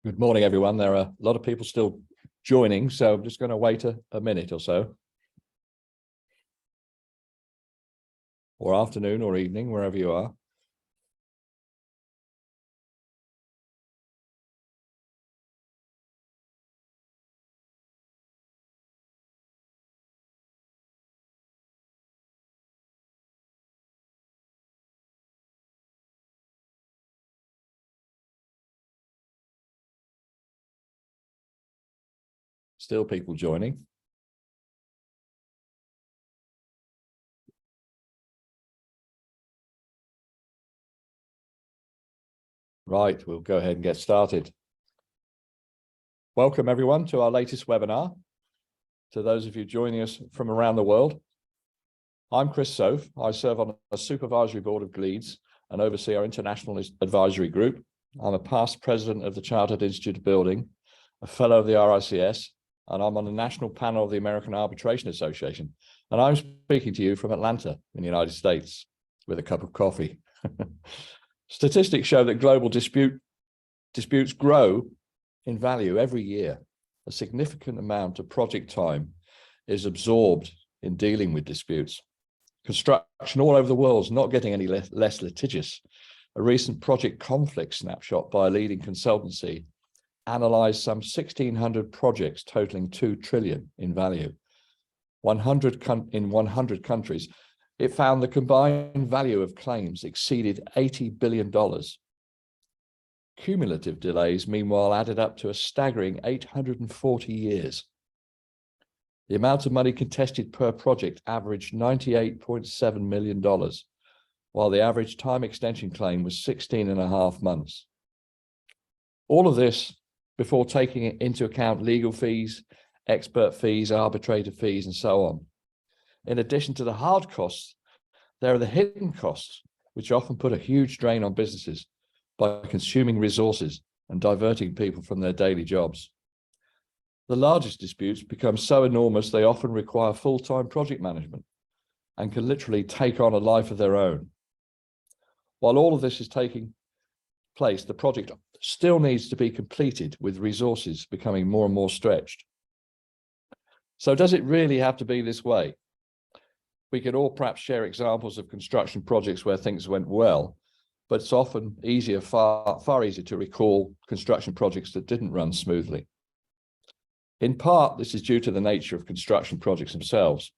Good morning, everyone. There are a lot of people still joining, so I'm just going to wait a minute or so. Or afternoon or evening, wherever you are. Still people joining. Right, we'll go ahead and get started. Welcome, everyone, to our latest webinar. To those of you joining us from around the world, I'm Chris Soffe. I serve on a supervisory board of Gleeds and oversee our international advisory group. I'm a past president of the Chartered Institute of Building, a fellow of the RICS, and I'm on the national panel of the American Arbitration Association. And I'm speaking to you from Atlanta in the United States with a cup of coffee. Statistics show that global disputes grow in value every year. A significant amount of project time is absorbed in dealing with disputes. Construction all over the world is not getting any less litigious. A recent project conflict snapshot by a leading consultancy analyzed some 1,600 projects totaling 2 trillion in value. In 100 countries, it found the combined value of claims exceeded $80 billion. Cumulative delays, meanwhile, added up to a staggering 840 years. The amount of money contested per project averaged $98.7 million, while the average time extension claim was 16.5 months. All of this before taking into account legal fees, expert fees, arbitrator fees, and so on. In addition to the hard costs, there are the hidden costs, which often put a huge drain on businesses by consuming resources and diverting people from their daily jobs. The largest disputes become so enormous they often require full-time project management and can literally take on a life of their own. While all of this is taking place, the project still needs to be completed with resources becoming more and more stretched. So does it really have to be this way? We could all perhaps share examples of construction projects where things went well, but it's often easier, far easier to recall construction projects that didn't run smoothly. In part, this is due to the nature of construction projects themselves.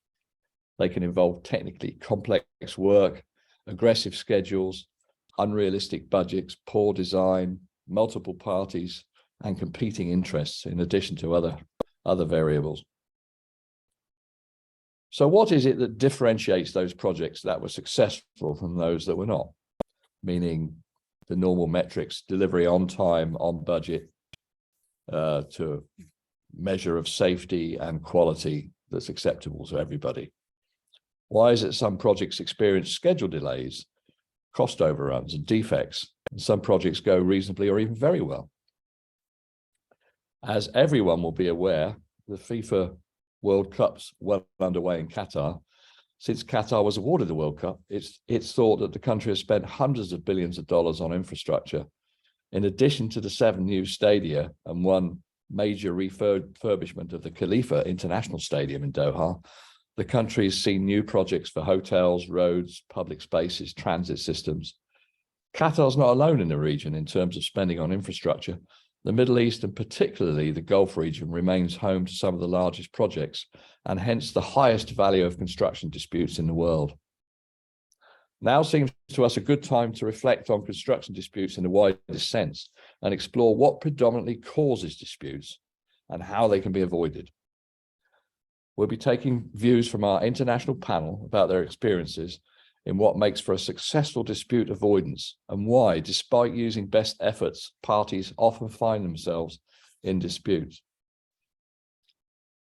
They can involve technically complex work, aggressive schedules, unrealistic budgets, poor design, multiple parties, and competing interests, in addition to other variables. So what is it that differentiates those projects that were successful from those that were not? Meaning the normal metrics, delivery on time, on budget, to measure of safety and quality that's acceptable to everybody. Why is it some projects experience schedule delays, cost overruns, and defects, and some projects go reasonably or even very well? As everyone will be aware, the FIFA World Cup's well underway in Qatar. Since Qatar was awarded the World Cup, it's thought that the country has spent hundreds of billions of dollars on infrastructure. In addition to the 7 new stadia and 1 major refurbishment of the Khalifa International Stadium in Doha, the country has seen new projects for hotels, roads, public spaces, transit systems. Qatar's not alone in the region in terms of spending on infrastructure. The Middle East, and particularly the Gulf region, remains home to some of the largest projects and hence the highest value of construction disputes in the world. Now seems to us a good time to reflect on construction disputes in the widest sense and explore what predominantly causes disputes and how they can be avoided. We'll be taking views from our international panel about their experiences in what makes for a successful dispute avoidance and why, despite using best efforts, parties often find themselves in disputes.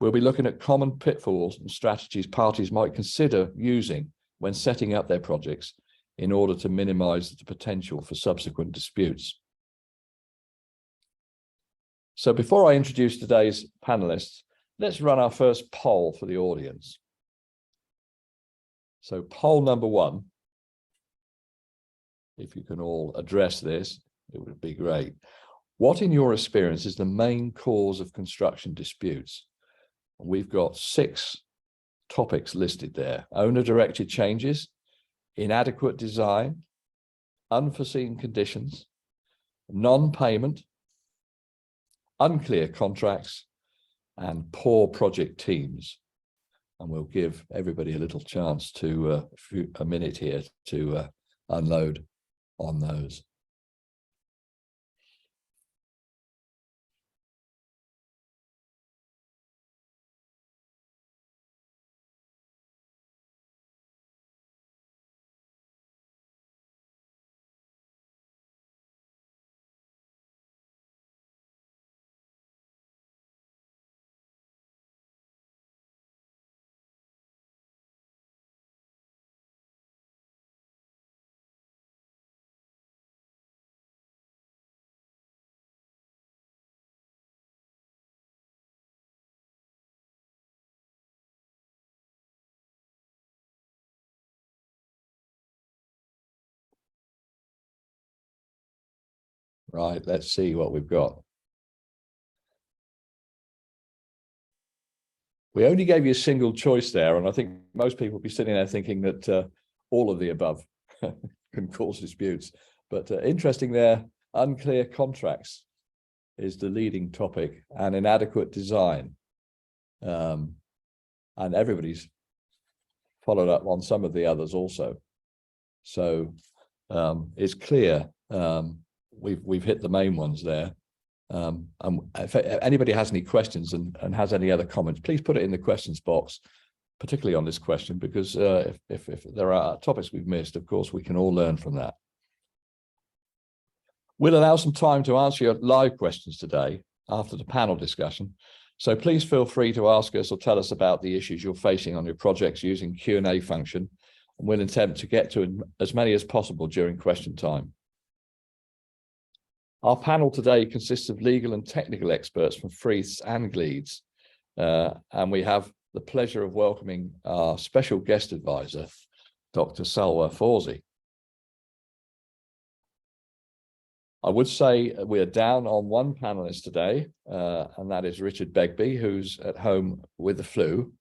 We'll be looking at common pitfalls and strategies parties might consider using when setting up their projects in order to minimize the potential for subsequent disputes. So before I introduce today's panelists, let's run our first poll for the audience. So poll number 1, if you can all address this, it would be great. What, in your experience, is the main cause of construction disputes? We've got 6 topics listed there: owner-directed changes, inadequate design, unforeseen conditions, non-payment, unclear contracts, and poor project teams. And we'll give everybody a little chance to a minute here to unload on those. Right, let's see what we've got. We only gave you a single choice there, and I think most people will be sitting there thinking that all of the above can cause disputes. But interesting there, unclear contracts is the leading topic, and inadequate design. And everybody's followed up on some of the others also. So it's clear we've hit the main ones there. And if anybody has any questions and has any other comments, please put it in the questions box, particularly on this question, because if there are topics we've missed, of course, we can all learn from that. We'll allow some time to answer your live questions today after the panel discussion. So please feel free to ask us or tell us about the issues you're facing on your projects using Q&A function, and we'll attempt to get to as many as possible during question time. Our panel today consists of legal and technical experts from Freeths and Gleeds, and we have the pleasure of welcoming our special guest advisor, Dr. Soffe Forzi. I would say we are down on one panelist today, and that is Richard Begbie, who's at home with the flu.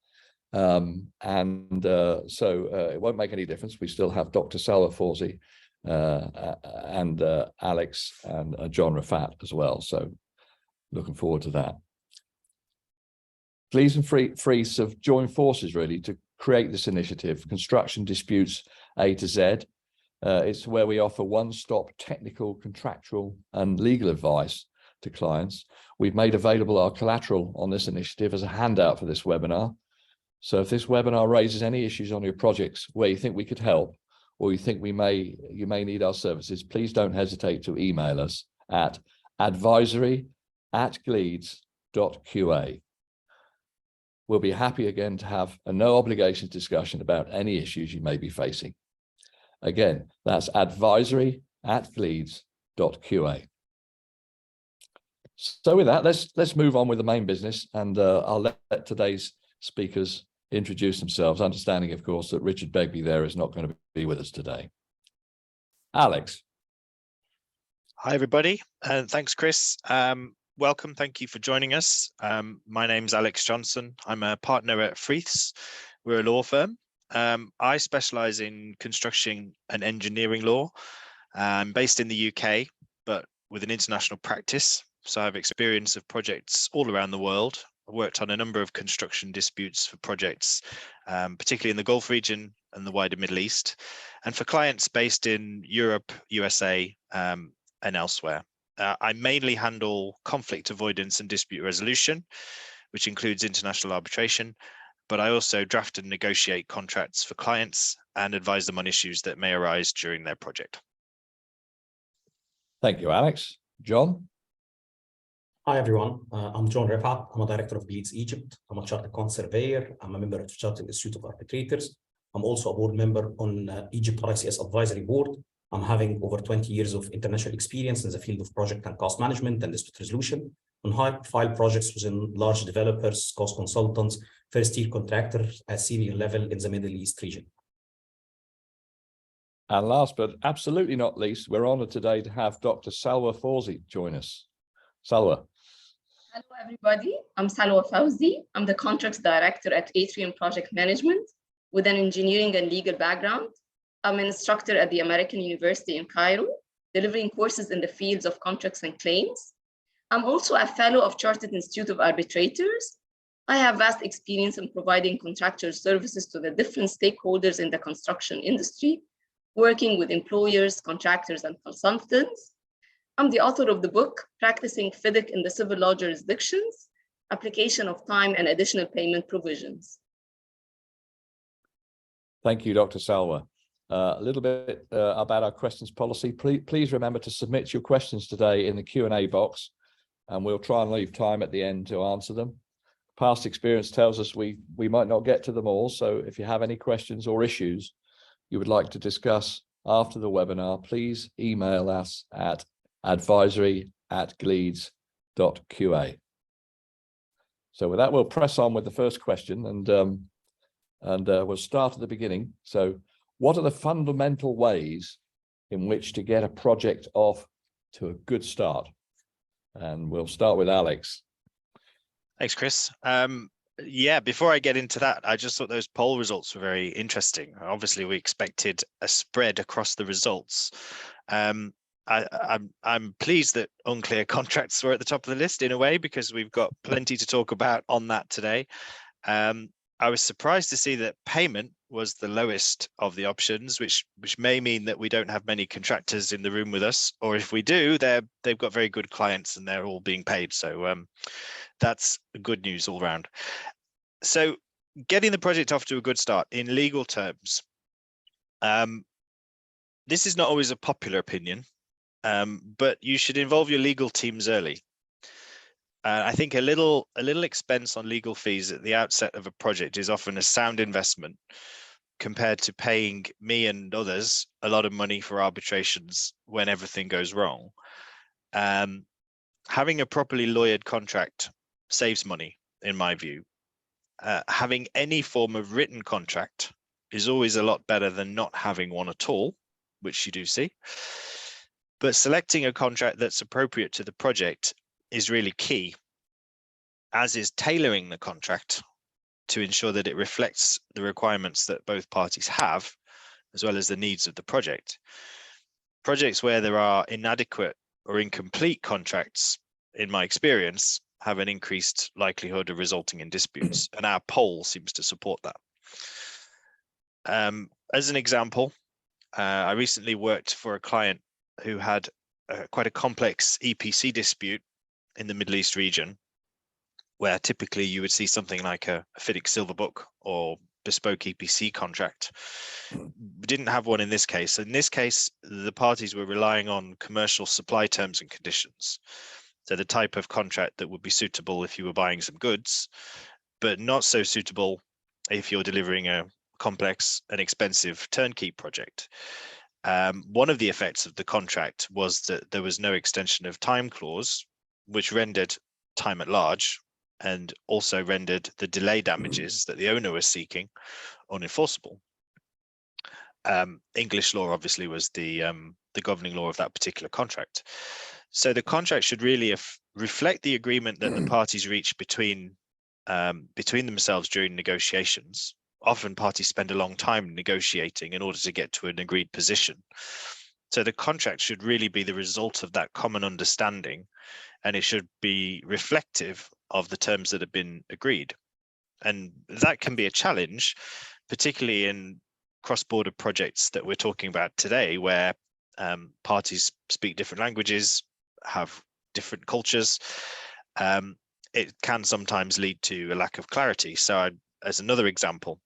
So it won't make any difference. We still have Dr. Soffe Forzi and Alex and John Refaat as well. So looking forward to that. Gleeds and Freeths have joined forces really to create this initiative, Construction Disputes A to Z. It's where we offer one-stop technical, contractual, and legal advice to clients. We've made available our collateral on this initiative as a handout for this webinar. So if this webinar raises any issues on your projects where you think we could help, or you think you may need our services, please don't hesitate to email us at advisory@gleeds.qa. We'll be happy again to have a no obligations discussion about any issues you may be facing. Again, that's advisory@gleeds.qa. So with that, let's move on with the main business, and I'll let today's speakers introduce themselves, understanding, of course, that Richard Begbie there is not going to be with us today. Alex. Hi, everybody. Thanks, Chris. Welcome. Thank you for joining us. My name's Alex Johnson. I'm a partner at Freeths. We're a law firm. I specialize in construction and engineering law. I'm based in the UK, but with an international practice. So I have experience of projects all around the world. I worked on a number of construction disputes for projects, particularly in the Gulf region and the wider Middle East, and for clients based in Europe, USA, and elsewhere. I mainly handle conflict avoidance and dispute resolution, which includes international arbitration, but I also draft and negotiate contracts for clients and advise them on issues that may arise during their project. Thank you, Alex. John? Hi, everyone. I'm John Refaat. I'm a director of Gleeds, Egypt. I'm a chartered quant surveyor. I'm a member of the Chartered Institute of Arbitrators. I'm also a board member on Egypt RICS Advisory Board. I'm having over 20 years of international experience in the field of project and cost management and dispute resolution on high-profile projects within large developers, cost consultants, first-tier contractors at senior level in the Middle East region. And last but absolutely not least, we're honored today to have Dr. Soffe Forzi join us. Salwa. Hello, everybody. I'm Salwa Fawzi. I'm the Contracts Director at Atrium Project Management with an engineering and legal background. I'm an instructor at the American University in Cairo, delivering courses in the fields of contracts and claims. I'm also a fellow of Chartered Institute of Arbitrators. I have vast experience in providing contractual services to the different stakeholders in the construction industry, working with employers, contractors, and consultants. I'm the author of the book, Practicing FIDIC in the Civil Law Jurisdictions, Application of Time and Additional Payment Provisions. Thank you, Dr. Salwa. A little bit about our questions policy. Please remember to submit your questions today in the Q&A box, and we'll try and leave time at the end to answer them. Past experience tells us we might not get to them all, so if you have any questions or issues you would like to discuss after the webinar, please email us at advisory@gleeds.qa. So with that, we'll press on with the first question, and we'll start at the beginning. So what are the fundamental ways in which to get a project off to a good start? And we'll start with Alex. Thanks, Chris. Yeah, before I get into that, I just thought those poll results were very interesting. Obviously, we expected a spread across the results. I'm pleased that unclear contracts were at the top of the list in a way, because we've got plenty to talk about on that today. I was surprised to see that payment was the lowest of the options, which may mean that we don't have many contractors in the room with us, or if we do, they've got very good clients and they're all being paid. So that's good news all round. So getting the project off to a good start in legal terms. This is not always a popular opinion, but you should involve your legal teams early. I think a little expense on legal fees at the outset of a project is often a sound investment compared to paying me and others a lot of money for arbitrations when everything goes wrong. Having a properly lawyered contract saves money, in my view. Having any form of written contract is always a lot better than not having one at all, which you do see. But selecting a contract that's appropriate to the project is really key, as is tailoring the contract to ensure that it reflects the requirements that both parties have, as well as the needs of the project. Projects where there are inadequate or incomplete contracts, in my experience, have an increased likelihood of resulting in disputes, and our poll seems to support that. As an example, I recently worked for a client who had quite a complex EPC dispute in the Middle East region, where typically you would see something like a FIDIC silver book or bespoke EPC contract. We didn't have one in this case. In this case, the parties were relying on commercial supply terms and conditions. So the type of contract that would be suitable if you were buying some goods, but not so suitable if you're delivering a complex and expensive turnkey project. One of the effects of the contract was that there was no extension of time clause, which rendered time at large and also rendered the delay damages that the owner was seeking unenforceable. English law obviously was the governing law of that particular contract. So the contract should really reflect the agreement that the parties reach between themselves during negotiations. Often parties spend a long time negotiating in order to get to an agreed position. So the contract should really be the result of that common understanding, and it should be reflective of the terms that have been agreed. And that can be a challenge, particularly in cross-border projects that we're talking about today, where parties speak different languages, have different cultures. It can sometimes lead to a lack of clarity. So as another example,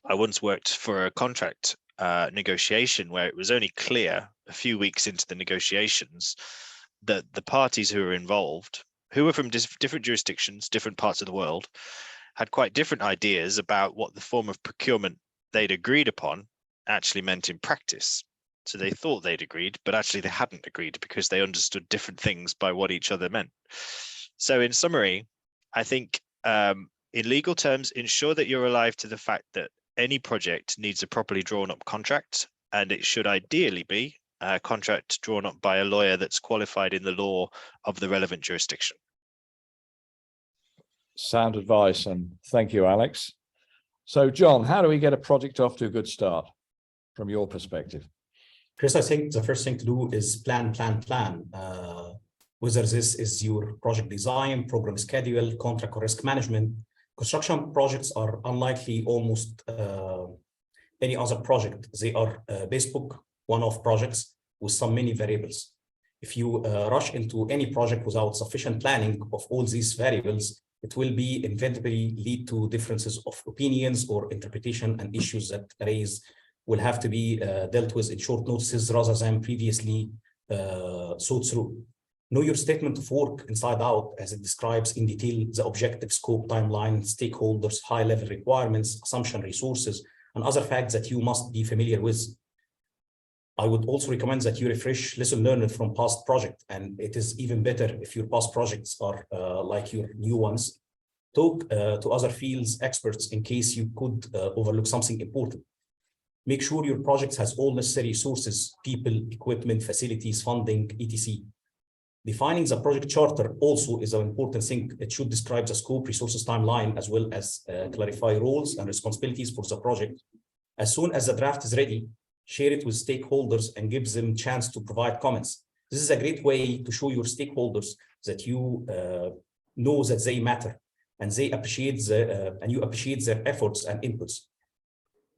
I once worked for a contract negotiation where it was only clear a few weeks into the negotiations that the parties who were involved, who were from different jurisdictions, different parts of the world, had quite different ideas about what the form of procurement they'd agreed upon actually meant in practice. So they thought they'd agreed, but actually they hadn't agreed because they understood different things by what each other meant. So in summary, I think in legal terms, ensure that you're alive to the fact that any project needs a properly drawn up contract, and it should ideally be contract drawn up by a lawyer that's qualified in the law of the relevant jurisdiction. Sound advice, and thank you, Alex. So, John, how do we get a project off to a good start from your perspective? Chris, I think the first thing to do is plan. Whether this is your project design, program schedule, contract or risk management. Construction projects are unlikely almost any other project. They are bespoke, one-off projects with some many variables. If you rush into any project without sufficient planning of all these variables, it will be inevitably lead to differences of opinions or interpretation, and issues that arise will have to be dealt with in short notices rather than previously thought through. Know your statement of work inside out, as it describes in detail the objective, scope, timeline, stakeholders, high-level requirements, assumption, resources, and other facts that you must be familiar with. I would also recommend that you refresh lesson learned from past projects, and it is even better if your past projects are like your new ones. Talk to other fields experts in case you could overlook something important. Make sure your project has all necessary resources, people, equipment, facilities, funding, etc. Defining the project charter also is an important thing. It should describe the scope, resources, timeline, as well as clarify roles and responsibilities for the project. As soon as the draft is ready, share it with stakeholders and give them a chance to provide comments. This is a great way to show your stakeholders that you know that they matter and they appreciate and you appreciate their efforts and inputs.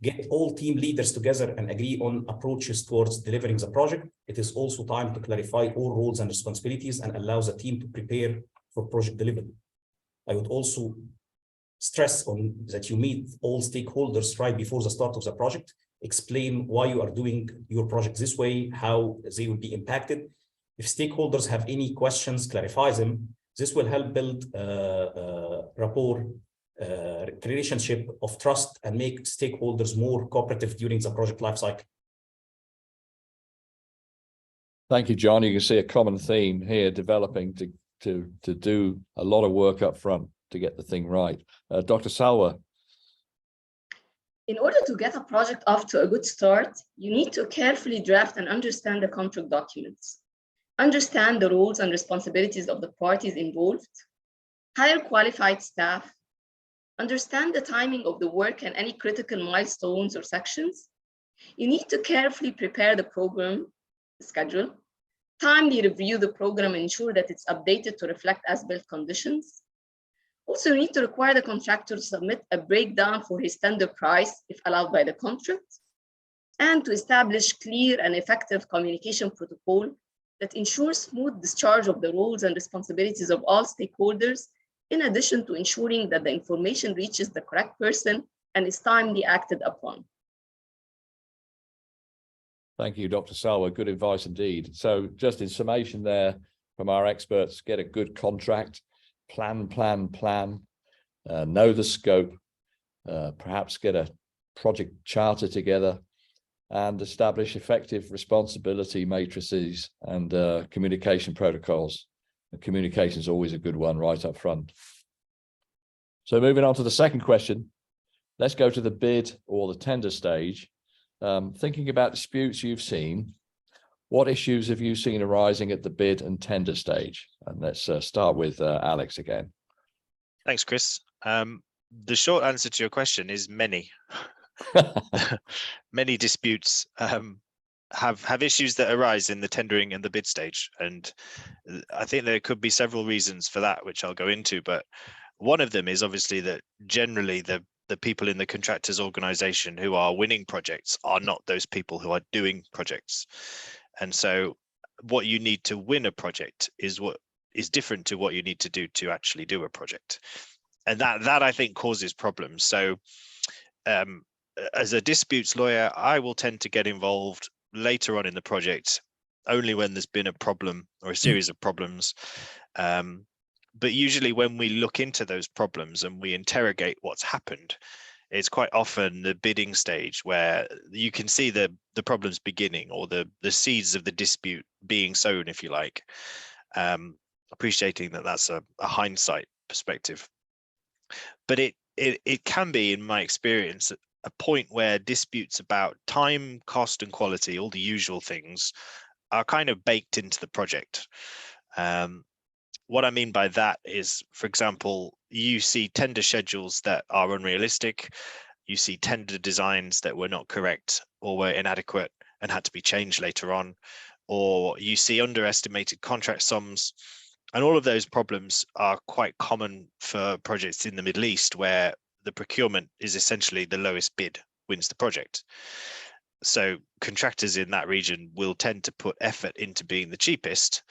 Get all team leaders together and agree on approaches towards delivering the project. It is also time to clarify all roles and responsibilities and allow the team to prepare for project delivery. I would also stress on that you meet all stakeholders right before the start of the project. Explain why you are doing your project this way, how they will be impacted. If stakeholders have any questions, clarify them. This will help build rapport, relationship of trust, and make stakeholders more cooperative during the project lifecycle. Thank you, John. You can see a common theme here developing to do a lot of work up front to get the thing right. Dr. Salwa. In order to get a project off to a good start, you need to carefully draft and understand the contract documents. Understand the roles and responsibilities of the parties involved. Hire qualified staff. Understand the timing of the work and any critical milestones or sections. You need to carefully prepare the program schedule. Timely review the program and ensure that it's updated to reflect as-built conditions. Also, you need to require the contractor to submit a breakdown for his tender price, if allowed by the contract, and to establish clear and effective communication protocol that ensures smooth discharge of the roles and responsibilities of all stakeholders, in addition to ensuring that the information reaches the correct person and is timely acted upon. Thank you, Dr. Salwa. Good advice indeed. So just in summation there from our experts, get a good contract, plan, know the scope, perhaps get a project charter together, and establish effective responsibility matrices and communication protocols. And communication is always a good one right up front. So moving on to the second question, let's go to the bid or the tender stage. Thinking about disputes you've seen, what issues have you seen arising at the bid and tender stage? And let's start with Alex again. Thanks, Chris. The short answer to your question is many. Many disputes have issues that arise in the tendering and the bid stage. And I think there could be several reasons for that, which I'll go into. But one of them is obviously that generally the people in the contractor's organization who are winning projects are not those people who are doing projects. And so what you need to win a project is what is different to what you need to do to actually do a project. And that I think causes problems. So as a disputes lawyer, I will tend to get involved later on in the project, only when there's been a problem or a series of problems. But usually when we look into those problems and we interrogate what's happened, it's quite often the bidding stage where you can see the problems beginning, or the seeds of the dispute being sown, if you like, appreciating that that's a hindsight perspective. But it can be, in my experience, a point where disputes about time, cost, and quality, all the usual things, are kind of baked into the project. What I mean by that is, for example, you see tender schedules that are unrealistic. You see tender designs that were not correct or were inadequate and had to be changed later on, or you see underestimated contract sums. And all of those problems are quite common for projects in the Middle East, where the procurement is essentially the lowest bid wins the project. So contractors in that region will tend to put effort into being the cheapest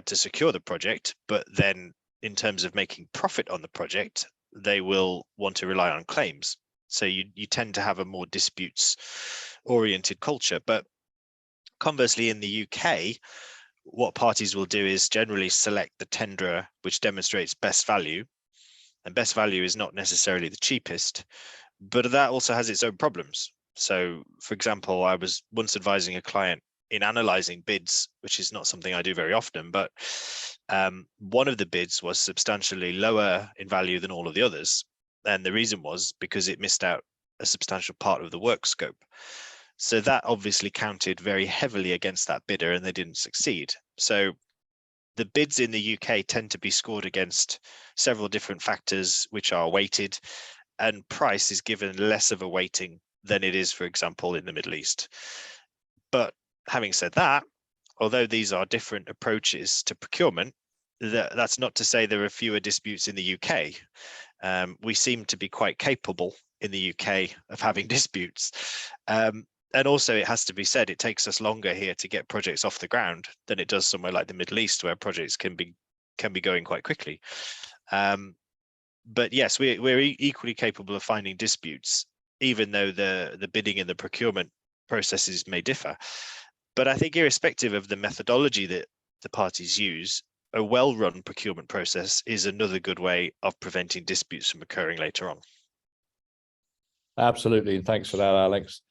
to secure the project, but then in terms of making profit on the project, they will want to rely on claims. So you tend to have a more disputes oriented culture. But conversely, in the UK, what parties will do is generally select the tenderer which demonstrates best value, and best value is not necessarily the cheapest, but that also has its own problems. So, for example, I was once advising a client in analyzing bids, which is not something I do very often, but one of the bids was substantially lower in value than all of the others. And the reason was because it missed out a substantial part of the work scope. So that obviously counted very heavily against that bidder, and they didn't succeed. So the bids in the UK tend to be scored against several different factors which are weighted, and price is given less of a weighting than it is, for example, in the Middle East. But having said that, although these are different approaches to procurement, that's not to say there are fewer disputes in the UK. We seem to be quite capable in the UK of having disputes. And also, it has to be said, it takes us longer here to get projects off the ground than it does somewhere like the Middle East, where projects can be going quite quickly. But yes, we're equally capable of finding disputes, even though the bidding and the procurement processes may differ. But I think irrespective of the methodology that the parties use, a well-run procurement process is another good way of preventing disputes from occurring later on. Absolutely, and thanks for that, Alex.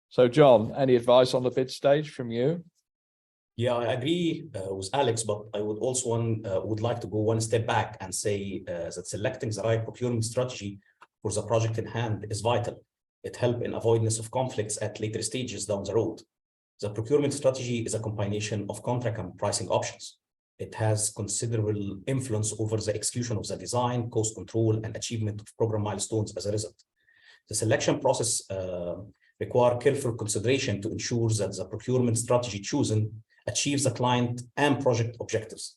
So, John, any advice on the bid stage from you? Yeah, I agree with Alex, but I would also would like to go one step back and say that selecting the right procurement strategy for the project in hand is vital. It helps in avoidance of conflicts at later stages down the road. The procurement strategy is a combination of contract and pricing options. It has considerable influence over the execution of the design, cost control, and achievement of program milestones as a result. The selection process requires careful consideration to ensure that the procurement strategy chosen achieves the client and project objectives.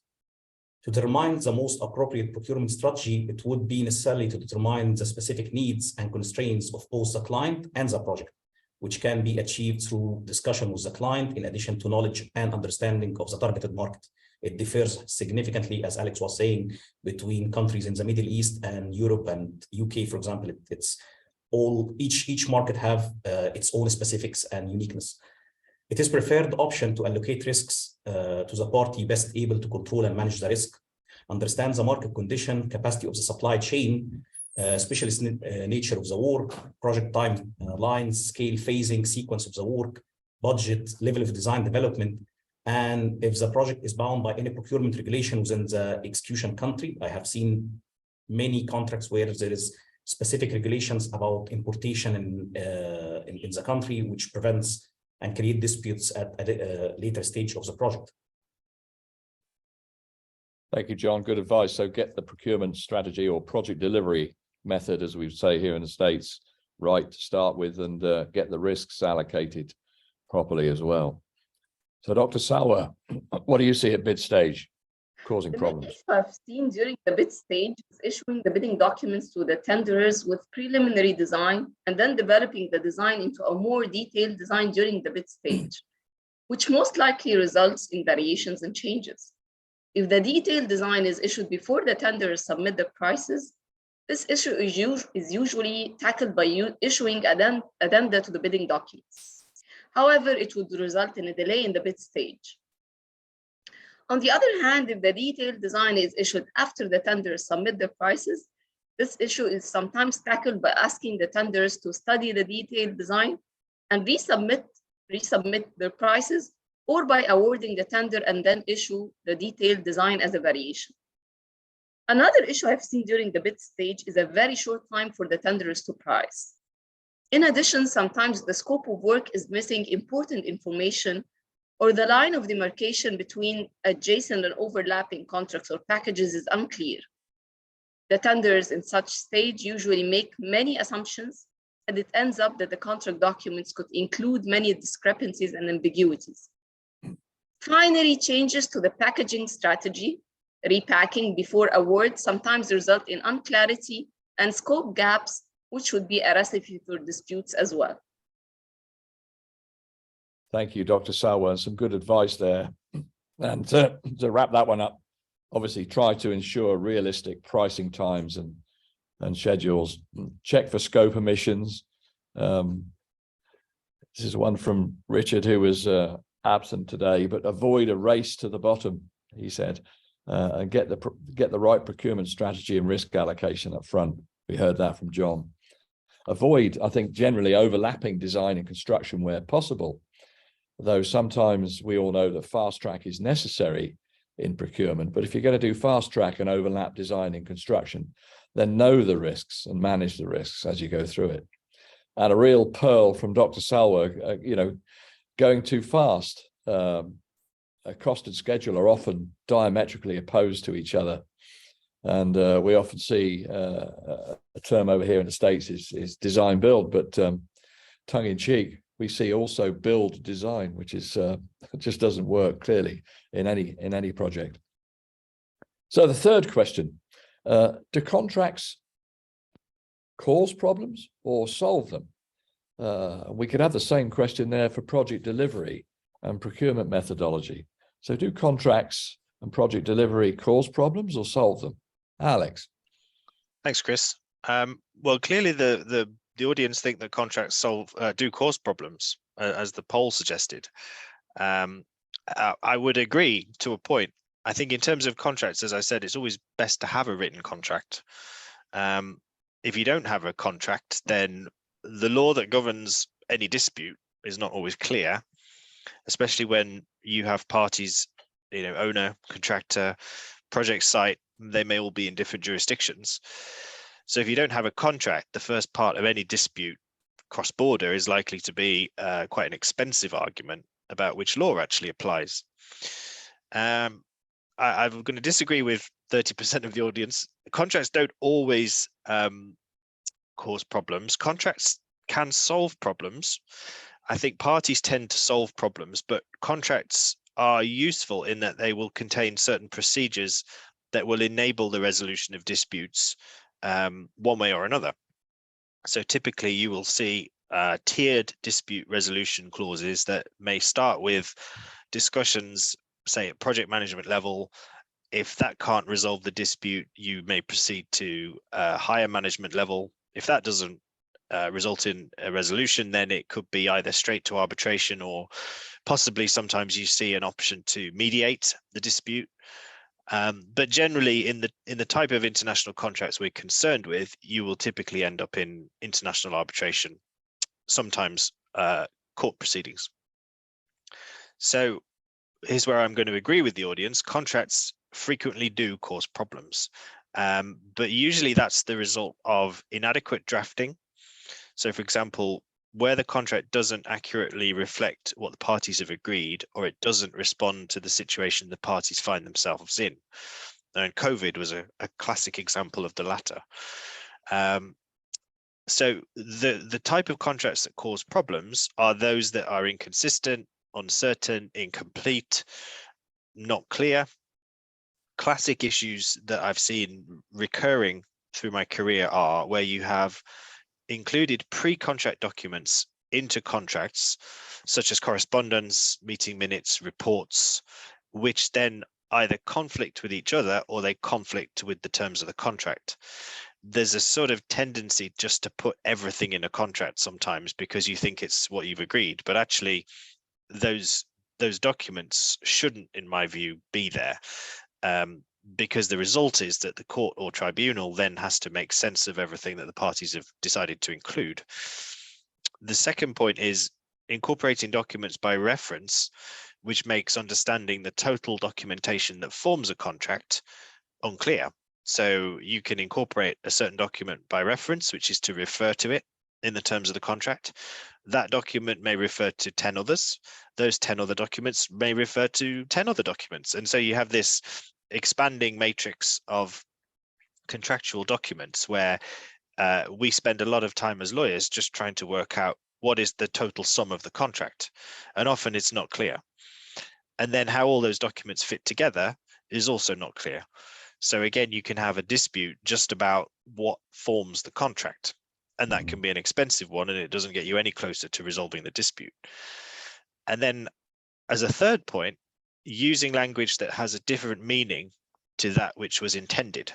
To determine the most appropriate procurement strategy, it would be necessary to determine the specific needs and constraints of both the client and the project, which can be achieved through discussion with the client in addition to knowledge and understanding of the targeted market. It differs significantly, as Alex was saying, between countries in the Middle East and Europe and UK, for example. It's all each market have its own specifics and uniqueness. It is preferred option to allocate risks to the party best able to control and manage the risk, understand the market condition, capacity of the supply chain, specialist nature of the work, project time lines, scale, phasing, sequence of the work, budget, level of design development, and if the project is bound by any procurement regulation within the execution country. I have seen many contracts where there is specific regulations about importation in the country, which prevents and create disputes at a later stage of the project. Thank you, John. Good advice. So get the procurement strategy or project delivery method, as we say here in the States, right to start with, and get the risks allocated properly as well. So Dr. Salwa, what do you see at bid stage causing problems? The main issue I've seen during the bid stage is issuing the bidding documents to the tenderers with preliminary design and then developing the design into a more detailed design during the bid stage, which most likely results in variations and changes. If the detailed design is issued before the tenderers submit the prices, this issue is usually tackled by issuing addenda to the bidding documents. However, it would result in a delay in the bid stage. On the other hand, if the detailed design is issued after the tenders submit their prices, this issue is sometimes tackled by asking the tenders to study the detailed design and resubmit their prices, or by awarding the tender and then issue the detailed design as a variation. Another issue I've seen during the bid stage is a very short time for the tenders to price. In addition, sometimes the scope of work is missing important information or the line of demarcation between adjacent and overlapping contracts or packages is unclear. The tenders in such stage usually make many assumptions, and it ends up that the contract documents could include many discrepancies and ambiguities. Finally, changes to the packaging strategy, repacking before award, sometimes result in unclarity and scope gaps, which would be a recipe for disputes as well. Thank you, Dr. Salwa. Some good advice there. And to wrap that one up, obviously try to ensure realistic pricing times and schedules. Check for scope omissions. This is one from Richard, who was absent today, but avoid a race to the bottom, he said, and get the right procurement strategy and risk allocation up front. We heard that from John. Avoid, I think, generally overlapping design and construction where possible, though sometimes we all know that fast track is necessary in procurement. But if you're going to do fast track and overlap design and construction, then know the risks and manage the risks as you go through it. And a real pearl from Dr. Salwa, going too fast, a cost and schedule are often diametrically opposed to each other. And we often see a term over here in the States is design build, but tongue in cheek, we see also build design, which is just doesn't work clearly in any project. So the third question, do contracts cause problems or solve them? We could have the same question there for project delivery and procurement methodology. So do contracts and project delivery cause problems or solve them? Alex. Thanks, Chris. Well, clearly the audience think that contracts do cause problems, as the poll suggested. I would agree to a point. I think in terms of contracts, as I said, it's always best to have a written contract. If you don't have a contract, then the law that governs any dispute is not always clear, especially when you have parties, owner, contractor, project site, they may all be in different jurisdictions. So if you don't have a contract, the first part of any dispute cross-border is likely to be quite an expensive argument about which law actually applies. I'm going to disagree with 30% of the audience. Contracts don't always cause problems. Contracts can solve problems. I think parties tend to solve problems, but contracts are useful in that they will contain certain procedures that will enable the resolution of disputes one way or another. So typically you will see tiered dispute resolution clauses that may start with discussions, say at project management level. If that can't resolve the dispute, you may proceed to higher management level. If that doesn't result in a resolution, then it could be either straight to arbitration, or possibly sometimes you see an option to mediate the dispute. But generally, in the type of international contracts we're concerned with, you will typically end up in international arbitration, sometimes court proceedings. So here's where I'm going to agree with the audience. Contracts frequently do cause problems, but usually that's the result of inadequate drafting. So, for example, where the contract doesn't accurately reflect what the parties have agreed, or it doesn't respond to the situation the parties find themselves in. And COVID was a classic example of the latter. So the type of contracts that cause problems are those that are inconsistent, uncertain, incomplete, not clear. Classic issues that I've seen recurring through my career are where you have included pre-contract documents into contracts, such as correspondence, meeting minutes, reports, which then either conflict with each other or they conflict with the terms of the contract. There's a sort of tendency just to put everything in a contract sometimes because you think it's what you've agreed, but actually those documents shouldn't, in my view, be there. Because the result is that the court or tribunal then has to make sense of everything that the parties have decided to include. The second point is incorporating documents by reference, which makes understanding the total documentation that forms a contract unclear. So you can incorporate a certain document by reference, which is to refer to it in the terms of the contract. That document may refer to 10 others. Those 10 other documents may refer to 10 other documents. And so you have this expanding matrix of contractual documents where we spend a lot of time as lawyers just trying to work out what is the total sum of the contract. And often it's not clear. And then how all those documents fit together is also not clear. So again, you can have a dispute just about what forms the contract. And that can be an expensive one, and it doesn't get you any closer to resolving the dispute. And then as a third point, using language that has a different meaning to that which was intended.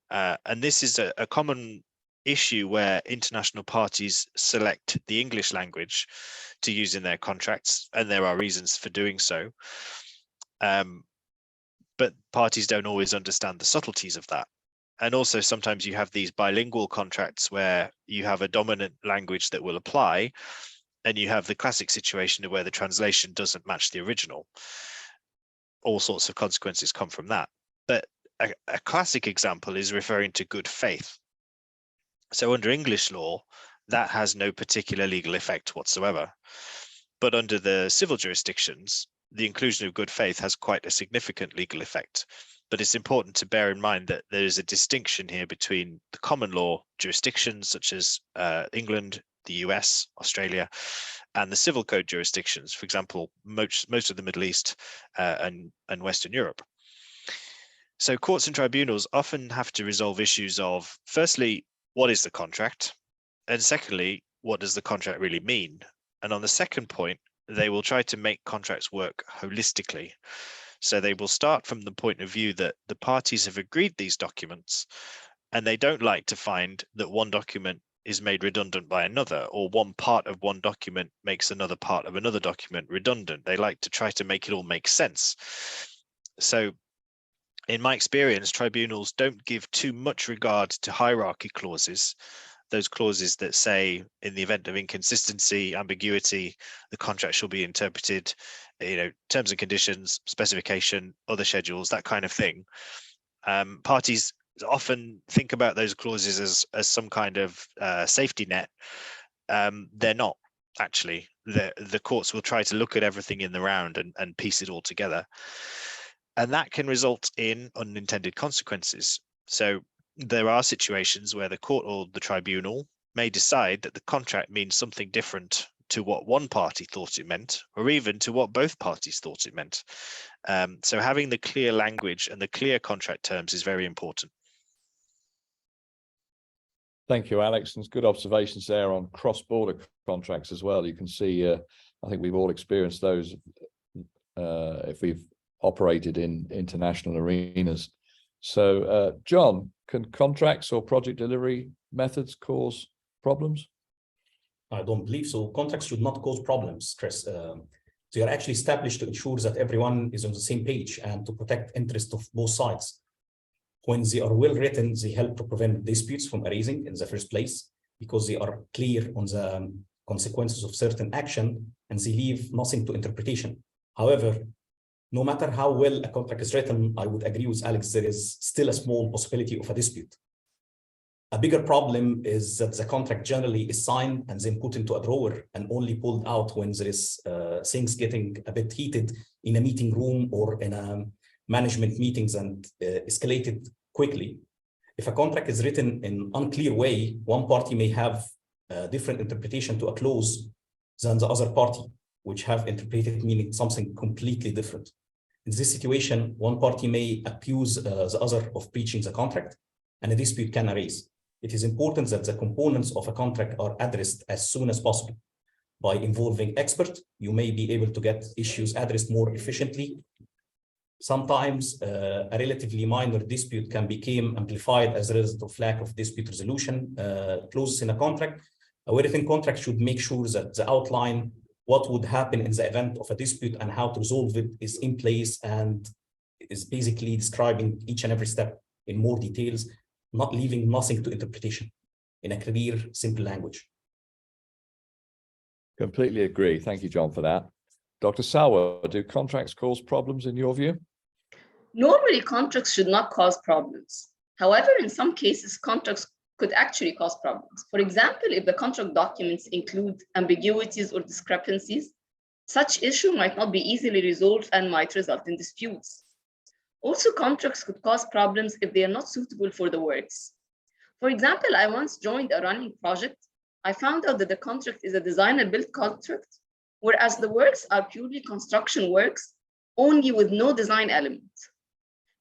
And this is a common issue where international parties select the English language to use in their contracts, and there are reasons for doing so. But parties don't always understand the subtleties of that. And also sometimes you have these bilingual contracts where you have a dominant language that will apply, and you have the classic situation where the translation doesn't match the original. All sorts of consequences come from that. But a classic example is referring to good faith. So under English law, that has no particular legal effect whatsoever. But under the civil jurisdictions, the inclusion of good faith has quite a significant legal effect. But it's important to bear in mind that there is a distinction here between the common law jurisdictions, such as England, the US, Australia, and the civil code jurisdictions, for example, most of the Middle East and Western Europe. So courts and tribunals often have to resolve issues of, firstly, what is the contract? And secondly, what does the contract really mean? And on the second point, they will try to make contracts work holistically. So they will start from the point of view that the parties have agreed these documents, and they don't like to find that one document is made redundant by another, or one part of one document makes another part of another document redundant. They like to try to make it all make sense. So in my experience, tribunals don't give too much regard to hierarchy clauses, those clauses that say in the event of inconsistency, ambiguity, the contract shall be interpreted, terms and conditions, specification, other schedules, that kind of thing. Parties often think about those clauses as some kind of safety net. They're not actually. The courts will try to look at everything in the round and piece it all together. And that can result in unintended consequences. So there are situations where the court or the tribunal may decide that the contract means something different to what one party thought it meant, or even to what both parties thought it meant. So having the clear language and the clear contract terms is very important. Thank you, Alex. And good observations there on cross-border contracts as well. You can see, I think we've all experienced those if we've operated in international arenas. So, John, can contracts or project delivery methods cause problems? I don't believe so. Contracts should not cause problems, Chris. They are actually established to ensure that everyone is on the same page and to protect interests of both sides. When they are well written, they help to prevent disputes from arising in the first place, because they are clear on the consequences of certain action and they leave nothing to interpretation. However, no matter how well a contract is written, I would agree with Alex, there is still a small possibility of a dispute. A bigger problem is that the contract generally is signed and then put into a drawer and only pulled out when there is things getting a bit heated in a meeting room or in a management meetings and escalated quickly. If a contract is written in an unclear way, one party may have a different interpretation to a clause than the other party, which have interpreted meaning something completely different. In this situation, one party may accuse the other of breaching the contract, and a dispute can arise. It is important that the components of a contract are addressed as soon as possible. By involving experts, you may be able to get issues addressed more efficiently. Sometimes a relatively minor dispute can become amplified as a result of lack of dispute resolution clauses in a contract. A written contract should make sure that the outline, what would happen in the event of a dispute and how to resolve it, is in place and is basically describing each and every step in more details, not leaving nothing to interpretation, in a clear, simple language. Completely agree. Thank you, John, for that. Dr. Salwa, do contracts cause problems in your view? Normally, contracts should not cause problems. However, in some cases, contracts could actually cause problems. For example, if the contract documents include ambiguities or discrepancies, such issue might not be easily resolved and might result in disputes. Also, contracts could cause problems if they are not suitable for the works. For example, I once joined a running project. I found out that the contract is a designer-built contract, whereas the works are purely construction works, only with no design element.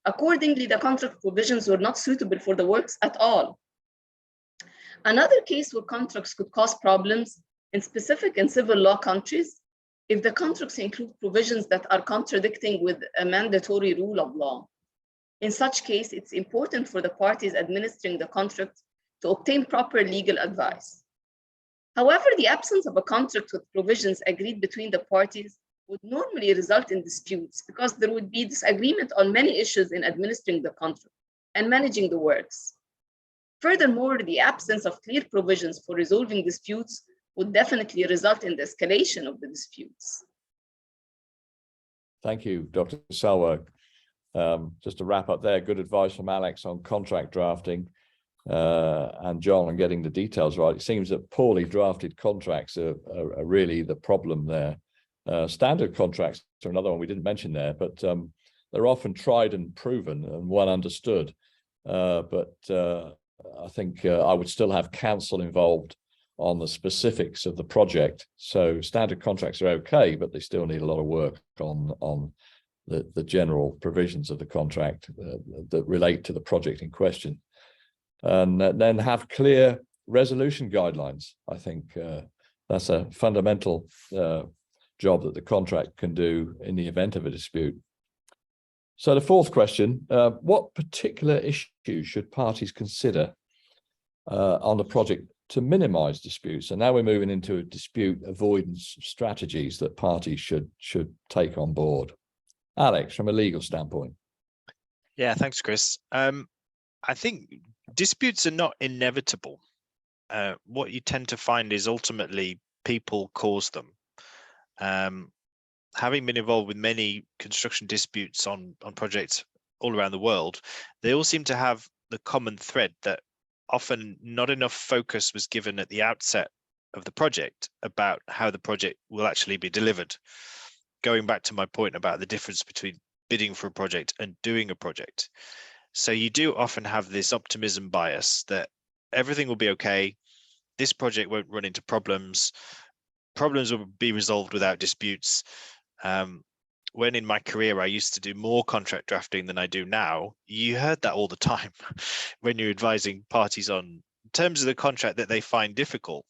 Accordingly, the contract provisions were not suitable for the works at all. Another case where contracts could cause problems in specific and civil law countries, if the contracts include provisions that are contradicting with a mandatory rule of law. In such case, it's important for the parties administering the contract to obtain proper legal advice. However, the absence of a contract with provisions agreed between the parties would normally result in disputes because there would be disagreement on many issues in administering the contract and managing the works. Furthermore, the absence of clear provisions for resolving disputes would definitely result in the escalation of the disputes. Thank you, Dr. Salwa. Just to wrap up there, good advice from Alex on contract drafting and John on getting the details right. It seems that poorly drafted contracts are really the problem there. Standard contracts are another one we didn't mention there, but they're often tried and proven and well understood. I think I would still have counsel involved on the specifics of the project. So standard contracts are okay, but they still need a lot of work on the general provisions of the contract that relate to the project in question. And then have clear resolution guidelines. I think that's a fundamental job that the contract can do in the event of a dispute. So the fourth question, what particular issues should parties consider on the project to minimize disputes? And now we're moving into dispute avoidance strategies that parties should take on board. Alex, from a legal standpoint. Yeah, thanks, Chris. I think disputes are not inevitable. What you tend to find is ultimately people cause them. Having been involved with many construction disputes on projects all around the world, they all seem to have the common thread that often not enough focus was given at the outset of the project about how the project will actually be delivered. Going back to my point about the difference between bidding for a project and doing a project. So you do often have this optimism bias that everything will be okay. This project won't run into problems. Problems will be resolved without disputes. When in my career I used to do more contract drafting than I do now, you heard that all the time when you're advising parties on terms of the contract that they find difficult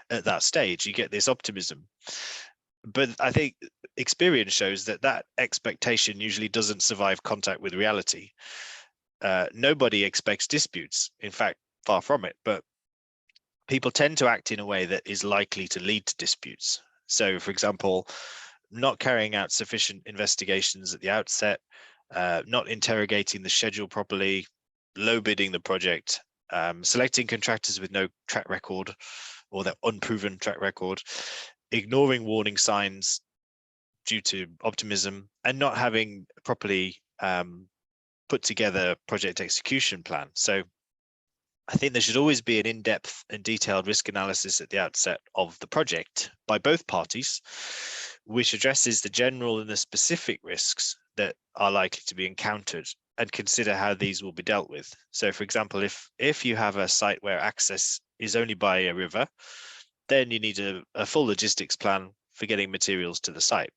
at that stage. You get this optimism. But I think experience shows that that expectation usually doesn't survive contact with reality. Nobody expects disputes, in fact, far from it, but people tend to act in a way that is likely to lead to disputes. So, for example, not carrying out sufficient investigations at the outset, not interrogating the schedule properly, low bidding the project, selecting contractors with no track record or their unproven track record, ignoring warning signs due to optimism, and not having properly put together project execution plan. So I think there should always be an in-depth and detailed risk analysis at the outset of the project by both parties, which addresses the general and the specific risks that are likely to be encountered and consider how these will be dealt with. So, for example, if you have a site where access is only by a river, then you need a full logistics plan for getting materials to the site.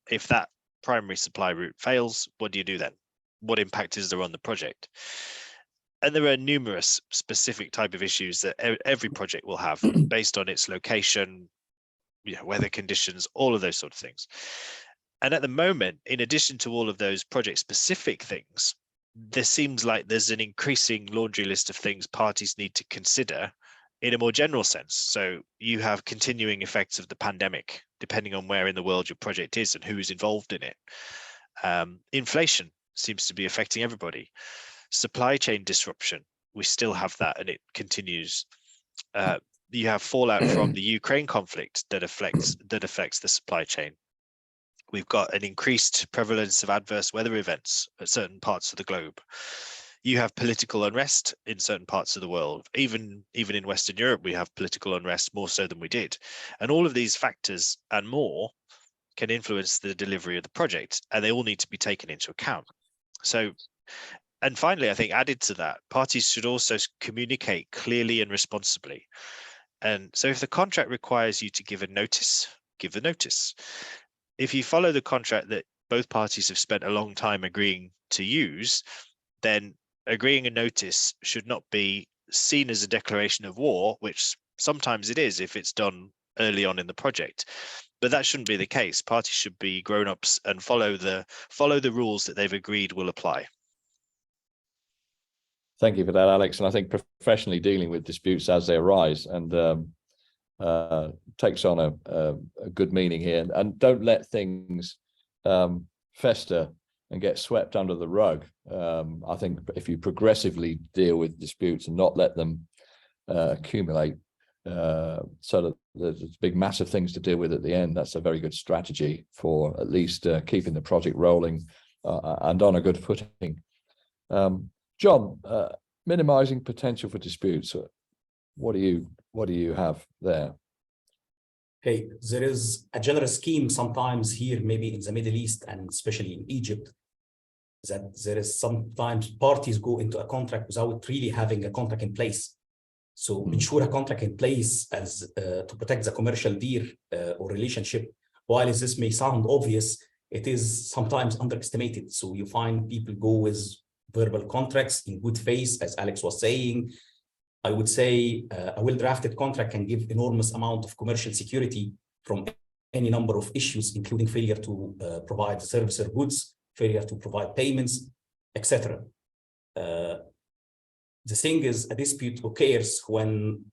If that primary supply route fails, what do you do then? What impact is there on the project? And there are numerous specific type of issues that every project will have based on its location, weather conditions, all of those sort of things. And at the moment, in addition to all of those project specific things, there seems like there's an increasing laundry list of things parties need to consider in a more general sense. So you have continuing effects of the pandemic, depending on where in the world your project is and who is involved in it. Inflation seems to be affecting everybody. Supply chain disruption, we still have that and it continues. You have fallout from the Ukraine conflict that affects the supply chain. We've got an increased prevalence of adverse weather events at certain parts of the globe. you have political unrest in certain parts of the world. Even in Western Europe, we have political unrest more so than we did. And all of these factors and more can influence the delivery of the project, and they all need to be taken into account. So, and finally, I think added to that, parties should also communicate clearly and responsibly. And so if the contract requires you to give a notice, give the notice. If you follow the contract that both parties have spent a long time agreeing to use, then agreeing a notice should not be seen as a declaration of war, which sometimes it is if it's done early on in the project. But that shouldn't be the case. Parties should be grown-ups and follow the rules that they've agreed will apply. Thank you for that, Alex. And I think professionally dealing with disputes as they arise and takes on a good meaning here. And don't let things fester and get swept under the rug. I think if you progressively deal with disputes and not let them accumulate, so that there's big massive things to deal with at the end, that's a very good strategy for at least keeping the project rolling and on a good footing. John, minimizing potential for disputes. What do you have there? Okay, there is a general scheme sometimes here, maybe in the Middle East and especially in Egypt, that there is sometimes parties go into a contract without really having a contract in place. So ensure a contract in place as to protect the commercial deal or relationship. While this may sound obvious, it is sometimes underestimated. So you find people go with verbal contracts in good faith, as Alex was saying. I would say a well-drafted contract can give enormous amount of commercial security from any number of issues, including failure to provide service or goods, failure to provide payments, etc. The thing is, a dispute occurs when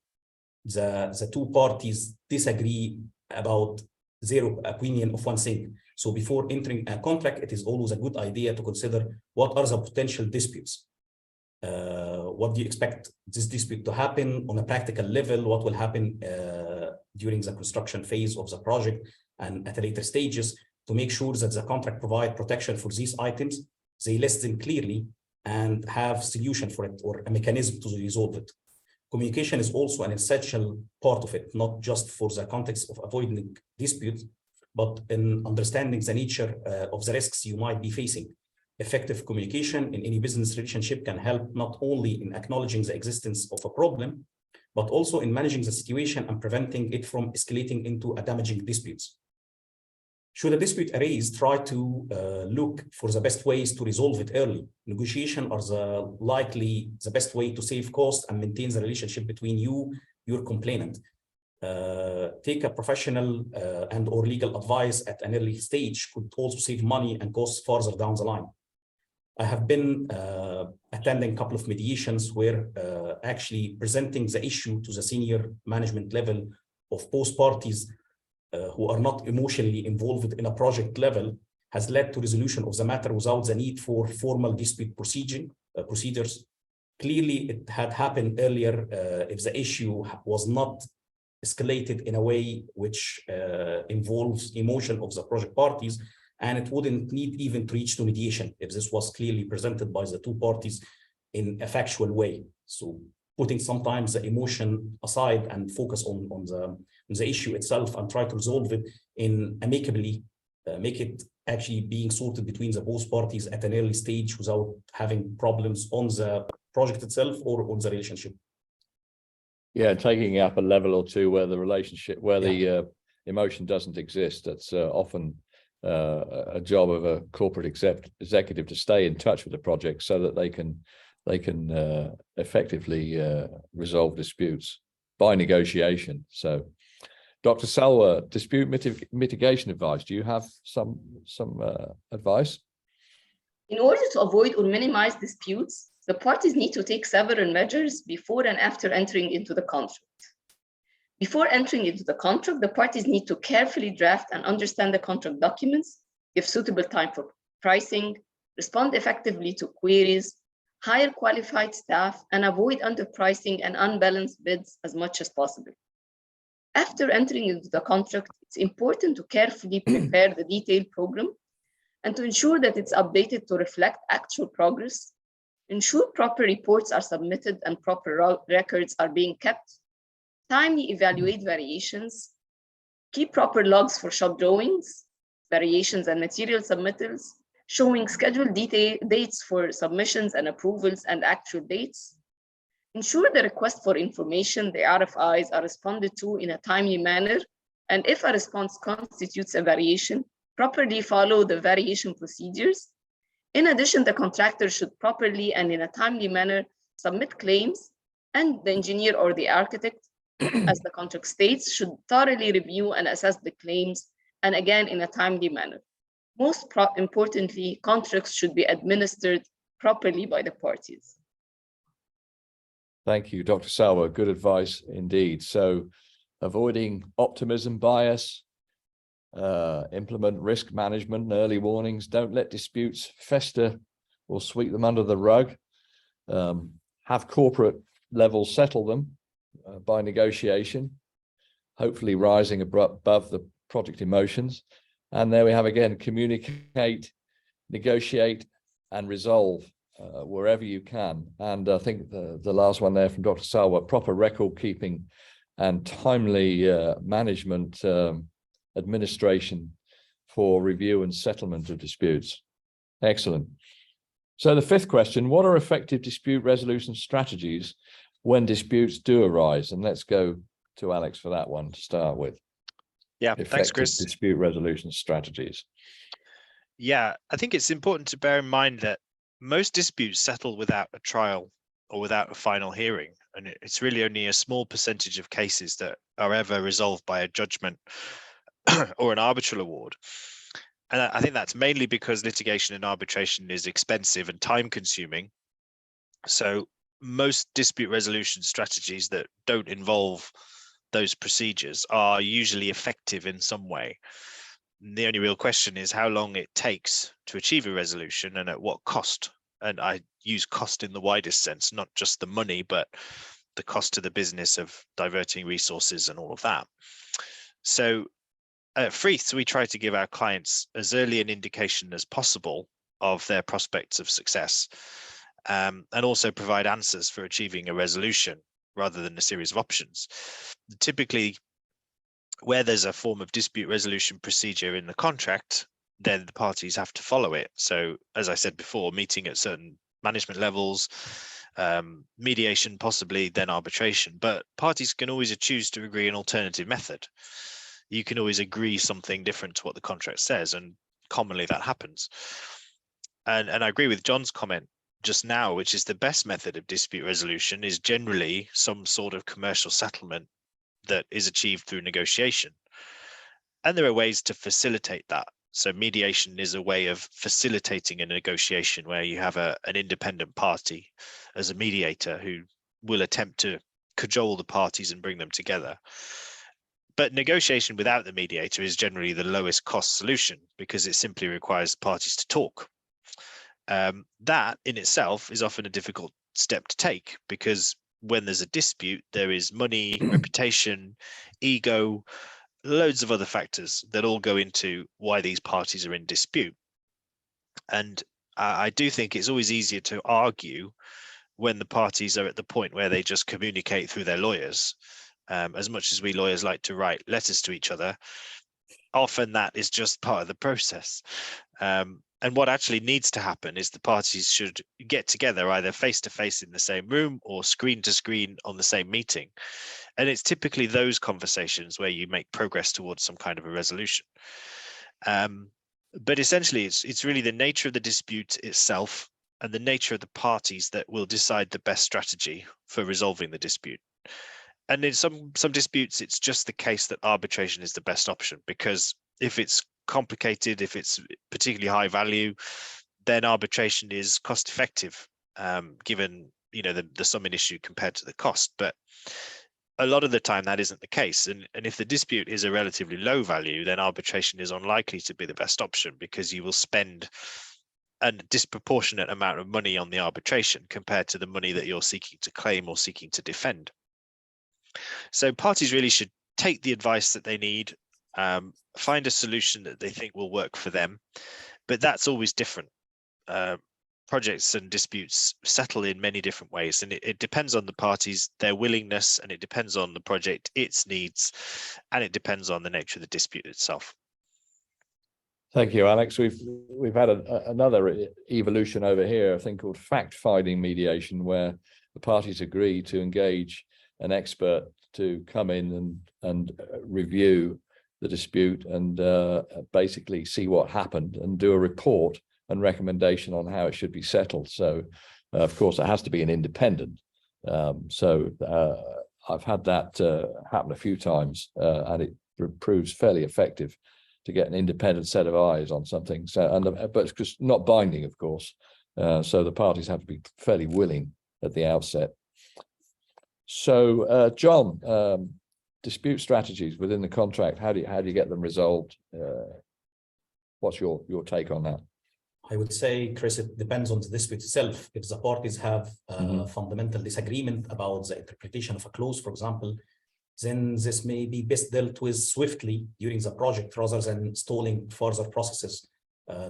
the two parties disagree about their opinion of one thing. So before entering a contract, it is always a good idea to consider what are the potential disputes. What do you expect this dispute to happen on a practical level? What will happen during the construction phase of the project and at later stages, to make sure that the contract provide protection for these items, they list them clearly and have solution for it or a mechanism to resolve it. Communication is also an essential part of it, not just for the context of avoiding disputes, but in understanding the nature of the risks you might be facing. Effective communication in any business relationship can help not only in acknowledging the existence of a problem, but also in managing the situation and preventing it from escalating into a damaging disputes. Should a dispute arise, try to look for the best ways to resolve it early. Negotiation are likely the best way to save cost and maintain the relationship between your complainant. Take a professional and or legal advice at an early stage could also save money and costs further down the line. I have been attending a couple of mediations where actually presenting the issue to the senior management level of both parties who are not emotionally involved in a project level has led to resolution of the matter without the need for formal dispute procedures. Clearly, it had happened earlier if the issue was not escalated in a way which involves emotion of the project parties, and it wouldn't need even to reach to mediation if this was clearly presented by the two parties in a factual way. So putting sometimes the emotion aside and focus on the issue itself and try to resolve it in amicably, make it actually being sorted between the both parties at an early stage without having problems on the project itself or on the relationship. Yeah, taking it up a level or two where the relationship, where the emotion doesn't exist. That's often a job of a corporate executive to stay in touch with the project so that they can effectively resolve disputes by negotiation. So, Dr. Salwa, dispute mitigation advice. Do you have some advice? In order to avoid or minimize disputes, the parties need to take several measures before and after entering into the contract. Before entering into the contract, the parties need to carefully draft and understand the contract documents, give suitable time for pricing, respond effectively to queries, hire qualified staff, and avoid underpricing and unbalanced bids as much as possible. After entering into the contract, it's important to carefully prepare the detailed program and to ensure that it's updated to reflect actual progress, ensure proper reports are submitted and proper records are being kept, timely evaluate variations, keep proper logs for shop drawings, variations and material submittals, showing scheduled dates for submissions and approvals and actual dates, ensure the request for information, the RFIs, are responded to in a timely manner, and if a response constitutes a variation, properly follow the variation procedures. In addition, the contractor should properly and in a timely manner submit claims, and the engineer or the architect, as the contract states, should thoroughly review and assess the claims, and again, in a timely manner. Most importantly, contracts should be administered properly by the parties. Thank you, Dr. Salwa. Good advice indeed. So avoiding optimism bias, implement risk management and early warnings, don't let disputes fester or sweep them under the rug, have corporate level settle them by negotiation, hopefully rising above the project emotions. And there we have again, communicate, negotiate, and resolve wherever you can. And I think the last one there from Dr. Salwa, proper record keeping and timely management administration for review and settlement of disputes. Excellent. So the fifth question, what are effective dispute resolution strategies when disputes do arise? And let's go to Alex for that one to start with. Yeah, Effective thanks, Chris. Dispute resolution strategies. Yeah, I think it's important to bear in mind that most disputes settle without a trial or without a final hearing. And it's really only a small percentage of cases that are ever resolved by a judgment or an arbitral award. And I think that's mainly because litigation and arbitration is expensive and time consuming. So most dispute resolution strategies that don't involve those procedures are usually effective in some way. The only real question is how long it takes to achieve a resolution and at what cost. And I use cost in the widest sense, not just the money, but the cost to the business of diverting resources and all of that. So at Freeths, we try to give our clients as early an indication as possible of their prospects of success, and also provide answers for achieving a resolution rather than a series of options. Typically, where there's a form of dispute resolution procedure in the contract, then the parties have to follow it. So as I said before, meeting at certain management levels, mediation possibly, then arbitration, but parties can always choose to agree an alternative method. You can always agree something different to what the contract says, and commonly that happens. And I agree with John's comment just now, which is the best method of dispute resolution is generally some sort of commercial settlement that is achieved through negotiation. And there are ways to facilitate that. So mediation is a way of facilitating a negotiation where you have an independent party as a mediator who will attempt to cajole the parties and bring them together. But negotiation without the mediator is generally the lowest cost solution because it simply requires parties to talk. That in itself is often a difficult step to take because when there's a dispute, there is money, reputation, ego, loads of other factors that all go into why these parties are in dispute. And I do think it's always easier to argue when the parties are at the point where they just communicate through their lawyers. As much as we lawyers like to write letters to each other, often that is just part of the process. And what actually needs to happen is the parties should get together either face to face in the same room or screen to screen on the same meeting. And it's typically those conversations where you make progress towards some kind of a resolution. But essentially, it's really the nature of the dispute itself and the nature of the parties that will decide the best strategy for resolving the dispute. And in some disputes, it's just the case that arbitration is the best option, because if it's complicated, if it's particularly high value, then arbitration is cost effective, given the sum in issue compared to the cost. But a lot of the time that isn't the case. And if the dispute is a relatively low value, then arbitration is unlikely to be the best option because you will spend a disproportionate amount of money on the arbitration compared to the money that you're seeking to claim or seeking to defend. So parties really should take the advice that they need, find a solution that they think will work for them, but that's always different. projects and disputes settle in many different ways, and it depends on the parties, their willingness, and it depends on the project, its needs, and it depends on the nature of the dispute itself. Thank you, Alex. We've had another evolution over here, a thing called fact-finding mediation, where the parties agree to engage an expert to come in and review the dispute and basically see what happened and do a report and recommendation on how it should be settled. So, of course, it has to be an independent. I've had that happen a few times, and it proves fairly effective to get an independent set of eyes on something. So, but it's just not binding, of course. So the parties have to be fairly willing at the outset. So, John, dispute strategies within the contract, how do you get them resolved? What's your take on that? I would say, Chris, it depends on the dispute itself. If the parties have fundamental disagreement about the interpretation of a clause, for example, then this may be best dealt with swiftly during the project rather than stalling further processes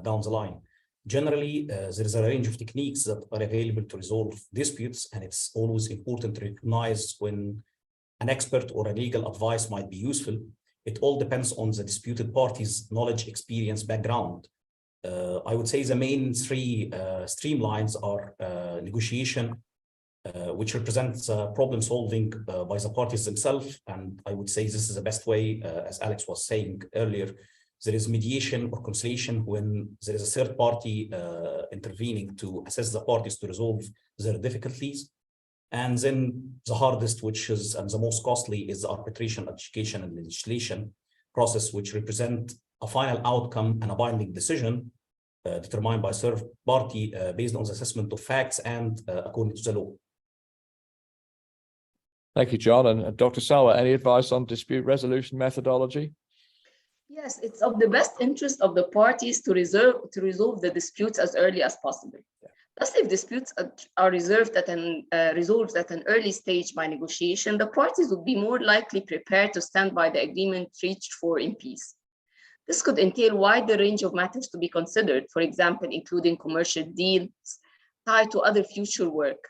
down the line. Generally, there is a range of techniques that are available to resolve disputes, and it's always important to recognize when an expert or a legal advice might be useful. It all depends on the disputed party's knowledge, experience, background. I would say the main three streamlines are negotiation, which represents problem solving by the parties themselves. And I would say this is the best way, as Alex was saying earlier. There is mediation or conciliation when there is a third party intervening to assess the parties to resolve their difficulties. And then the hardest, which is and the most costly, is the arbitration, adjudication, and legislation process, which represent a final outcome and a binding decision determined by third party based on the assessment of facts and according to the law. Thank you, John. And Dr. Salwa, any advice on dispute resolution methodology? Yes, it's of the best interest of the parties to resolve the disputes as early as possible. Thus, if disputes are resolved at an early stage by negotiation, the parties would be more likely prepared to stand by the agreement reached for in peace. This could entail a wider range of matters to be considered, for example, including commercial deals tied to other future work.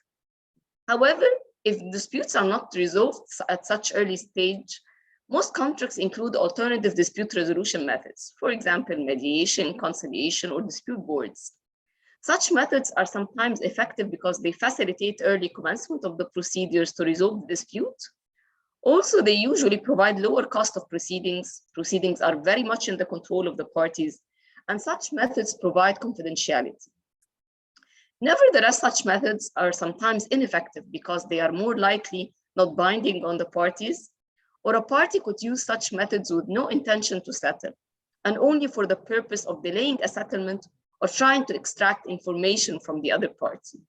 However, if disputes are not resolved at such early stage, most contracts include alternative dispute resolution methods, for example, mediation, conciliation, or dispute boards. Such methods are sometimes effective because they facilitate early commencement of the procedures to resolve the dispute. Also, they usually provide lower cost of proceedings. Proceedings are very much in the control of the parties, and such methods provide confidentiality. Nevertheless, such methods are sometimes ineffective because they are more likely not binding on the parties, or a party could use such methods with no intention to settle, and only for the purpose of delaying a settlement or trying to extract information from the other party.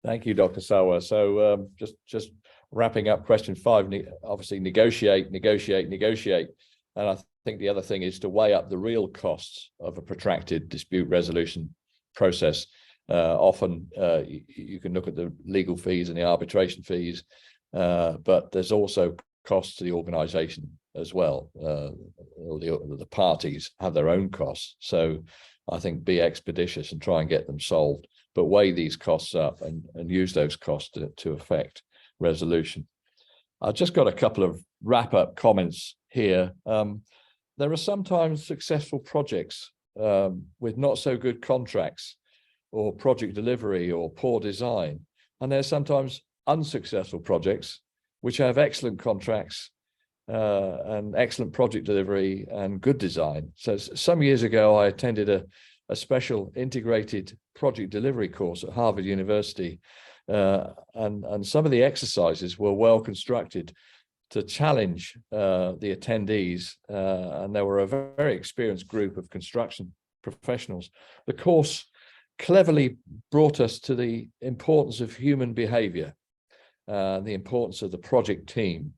Thank you, Dr. Salwa. So just wrapping up question 5, obviously negotiate. And I think the other thing is to weigh up the real costs of a protracted dispute resolution process. Often you can look at the legal fees and the arbitration fees, but there's also costs to the organization as well. The parties have their own costs. So I think be expeditious and try and get them solved, but weigh these costs up and use those costs to affect resolution. I've just got a couple of wrap-up comments here. There are sometimes successful projects with not so good contracts or project delivery or poor design. And there's sometimes unsuccessful projects which have excellent contracts and excellent project delivery and good design. So some years ago, I attended a special integrated project delivery course at Harvard University. And some of the exercises were well constructed to challenge the attendees. And there were a very experienced group of construction professionals. The course cleverly brought us to the importance of human behavior, the importance of the project team.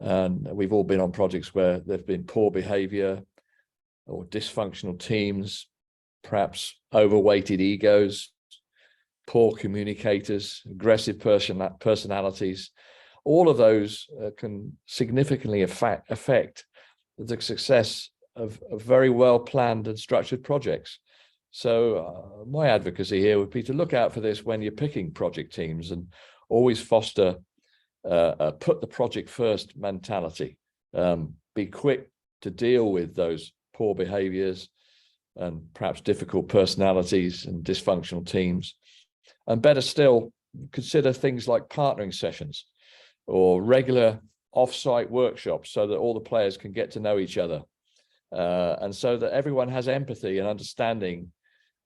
And we've all been on projects where there've been poor behavior or dysfunctional teams, perhaps overweighted egos, poor communicators, aggressive personalities. All of those can significantly affect the success of very well planned and structured projects. So my advocacy here would be to look out for this when you're picking project teams, and always foster put the project first mentality. Be quick to deal with those poor behaviors and perhaps difficult personalities and dysfunctional teams. And better still, consider things like partnering sessions or regular off-site workshops so that all the players can get to know each other. And so that everyone has empathy and understanding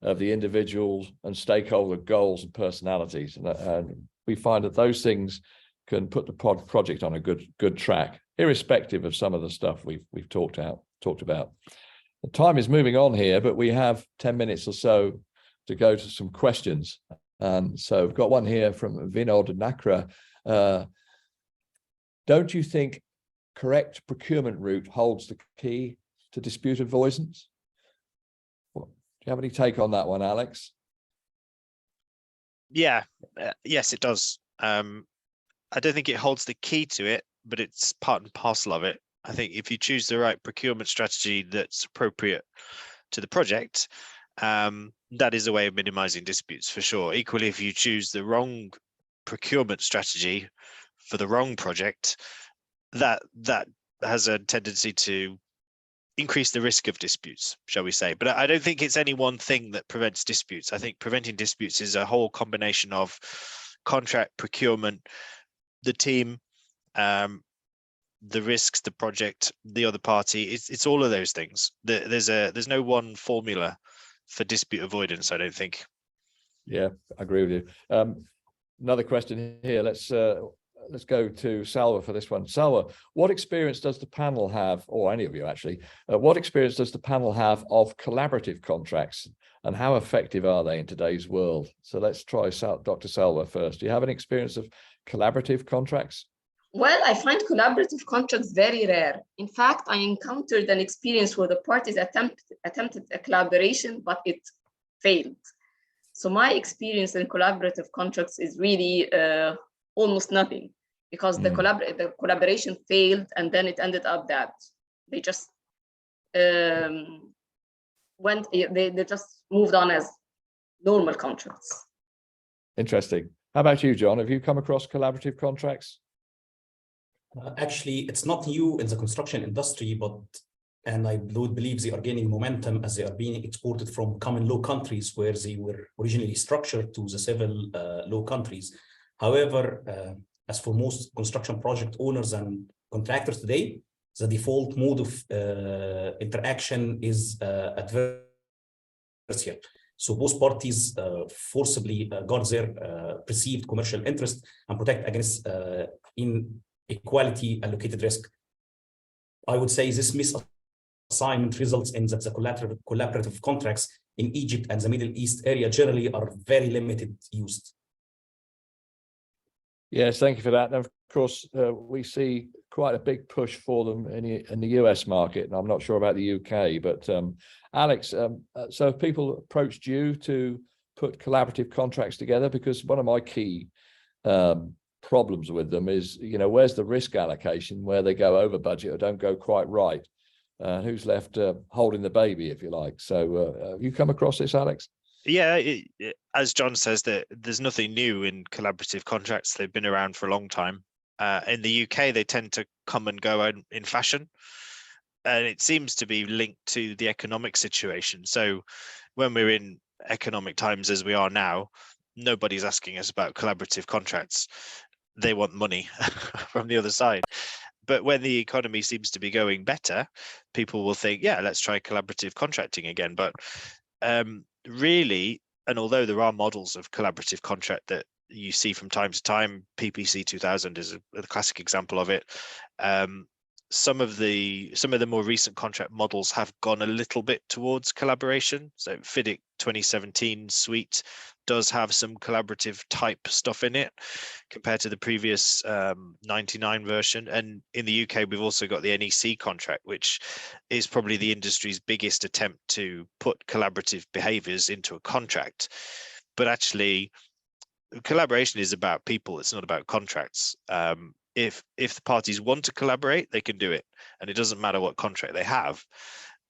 of the individual and stakeholder goals and personalities. And we find that those things can put the project on a good track, irrespective of some of the stuff we've talked about. The time is moving on here, but we have 10 minutes or so to go to some questions. And so I've got one here from Vinod Nakra. Don't you think correct procurement route holds the key to dispute avoidance? Do you have any take on that one, Alex? Yeah, yes, it does. I don't think it holds the key to it, but it's part and parcel of it. I think if you choose the right procurement strategy that's appropriate to the project, that is a way of minimizing disputes for sure. Equally, if you choose the wrong procurement strategy for the wrong project, that has a tendency to increase the risk of disputes, shall we say. But I don't think it's any one thing that prevents disputes. I think preventing disputes is a whole combination of contract, procurement, the team, the risks, the project, the other party. It's all of those things. There's no one formula for dispute avoidance, I don't think. Yeah, I agree with you. Another question here. Let's go to Salwa for this one. Salwa, what experience does the panel have, or any of you actually, what experience does the panel have of collaborative contracts, and how effective are they in today's world? So let's try Dr. Salwa first. Do you have any experience of collaborative contracts? Well, I find collaborative contracts very rare. In fact, I encountered an experience where the parties attempted a collaboration, but it failed. So my experience in collaborative contracts is really almost nothing, because the collaboration failed, and then it ended up that they just they just moved on as normal contracts. Interesting. How about you, John? Have you come across collaborative contracts? Actually, it's not new in the construction industry, and I would believe they are gaining momentum as they are being exported from common law countries where they were originally structured to the civil law countries. However, as for most construction project owners and contractors today, the default mode of interaction is adversarial. So both parties forcibly guard their perceived commercial interest and protect against inequality allocated risk. I would say this misassignment results in that the collaborative contracts in Egypt and the Middle East area generally are very limited used. Yes, thank you for that. And of course, we see quite a big push for them in the US market, and I'm not sure about the UK, but Alex, so have people approached you to put collaborative contracts together? Because one of my key problems with them is, where's the risk allocation where they go over budget or don't go quite right? Who's left holding the baby, if you like? So have you come across this, Alex? Yeah, as John says, that there's nothing new in collaborative contracts. They've been around for a long time. In the UK, they tend to come and go in fashion, and it seems to be linked to the economic situation. So when we're in economic times as we are now, nobody's asking us about collaborative contracts. They want money from the other side. But when the economy seems to be going better, people will think, yeah, let's try collaborative contracting again. But really, and although there are models of collaborative contract that you see from time to time, PPC 2000 is a classic example of it. Some of the more recent contract models have gone a little bit towards collaboration. So FIDIC 2017 suite does have some collaborative type stuff in it compared to the previous 99 version. And in the UK, we've also got the NEC contract, which is probably the industry's biggest attempt to put collaborative behaviors into a contract. But actually, collaboration is about people. It's not about contracts. If the parties want to collaborate, they can do it, and it doesn't matter what contract they have.